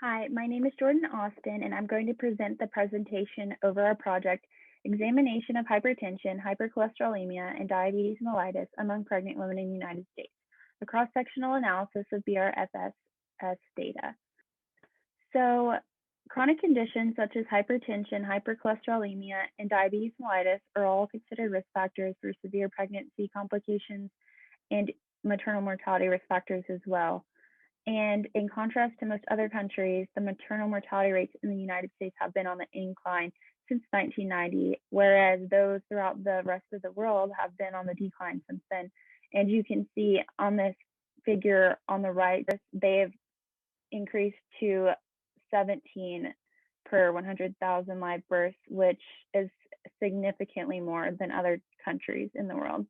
Hi, my name is Jordyn Austin, and I'm going to present the presentation over our project, Examination of Hypertension, Hypercholesterolemia, and Diabetes Mellitus Among Pregnant Women in the United States, a cross-sectional analysis of BRFSS data. So, chronic conditions such as hypertension, hypercholesterolemia, and diabetes mellitus are all considered risk factors for severe pregnancy complications and maternal mortality risk factors as well. And in contrast to most other countries, the maternal mortality rates in the United States have been on the incline since 1990, whereas those throughout the rest of the world have been on the decline since then. And you can see on this figure on the right, they have increased to 17 per 100,000 live births, which is significantly more than other countries in the world.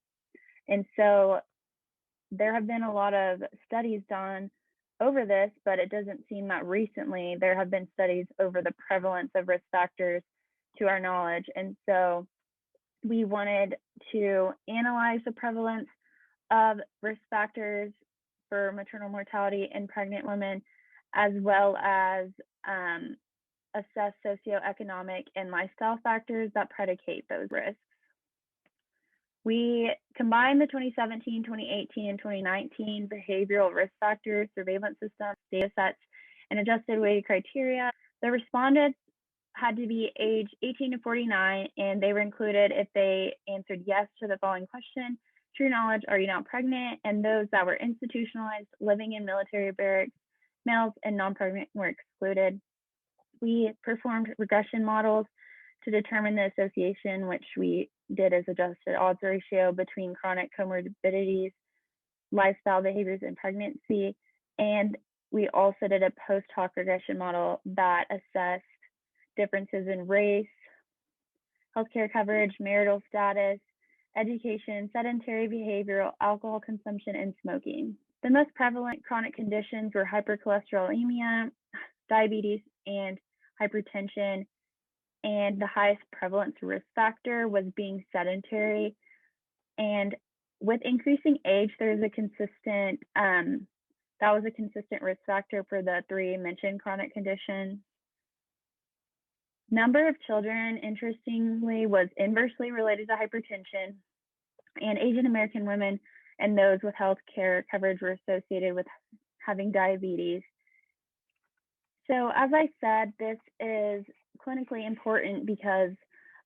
And so there have been a lot of studies done over this, but it doesn't seem that recently there have been studies over the prevalence of risk factors to our knowledge. And so we wanted to analyze the prevalence of risk factors for maternal mortality in pregnant women, as well as assess socioeconomic and lifestyle factors that predicate those risks. We combined the 2017, 2018, and 2019 behavioral risk factors, surveillance systems, data sets, and adjusted weighted criteria. The respondents had to be age 18 to 49, and they were included if they answered yes to the following question: to your knowledge, are you now pregnant? And those that were institutionalized, living in military barracks, males and non-pregnant were excluded. We performed regression models to determine the association, which we did as adjusted odds ratio between chronic comorbidities, lifestyle behaviors in pregnancy, and we also did a post hoc regression model that assessed differences in race, healthcare coverage, marital status, education, sedentary behavioral, alcohol consumption, and smoking. The most prevalent chronic conditions were hypercholesterolemia, diabetes, and hypertension, and the highest prevalence risk factor was being sedentary. And with increasing age, there's a consistent, that was a consistent risk factor for the three mentioned chronic conditions. Number of children, interestingly, was inversely related to hypertension, and Asian American women and those with health care coverage were associated with having diabetes. So as I said, this is clinically important because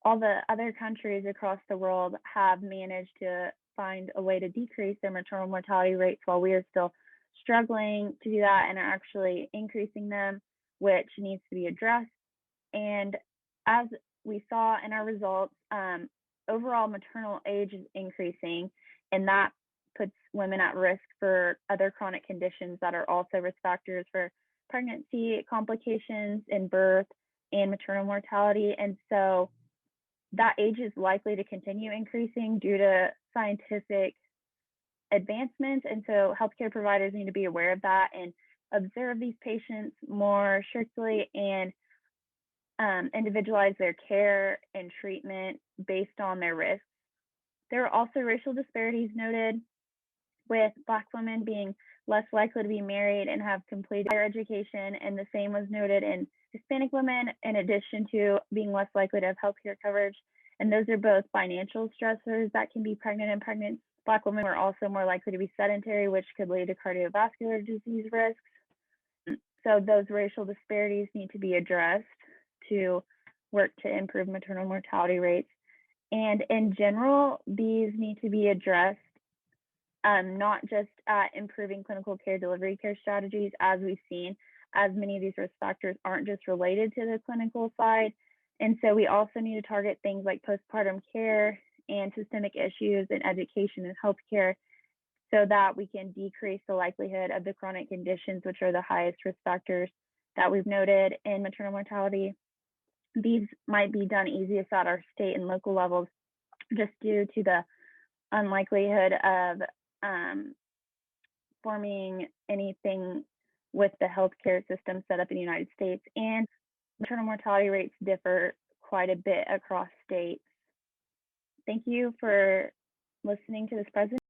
all the other countries across the world have managed to find a way to decrease their maternal mortality rates while we are still struggling to do that and are actually increasing them, which needs to be addressed. And as we saw in our results, overall maternal age is increasing, and that puts women at risk for other chronic conditions that are also risk factors for pregnancy complications in birth and maternal mortality. And so that age is likely to continue increasing due to scientific advancements. And so healthcare providers need to be aware of that and observe these patients more strictly and individualize their care and treatment based on their risks. There are also racial disparities noted, with Black women being less likely to be married and have completed higher education, and the same was noted in Hispanic women, in addition to being less likely to have healthcare coverage. And those are both financial stressors that can be pregnant and pregnant. Black women were also more likely to be sedentary, which could lead to cardiovascular disease risks. So those racial disparities need to be addressed to work to improve maternal mortality rates. And in general, these need to be addressed not just at improving clinical care delivery care strategies, as we've seen, as many of these risk factors aren't just related to the clinical side. And so we also need to target things like postpartum care and systemic issues in education and healthcare so that we can decrease the likelihood of the chronic conditions, which are the highest risk factors that we've noted in maternal mortality. These might be done easiest at our state and local levels just due to the unlikelihood of forming anything with the healthcare system set up in the United States, and maternal mortality rates differ quite a bit across states. Thank you for listening to this presentation.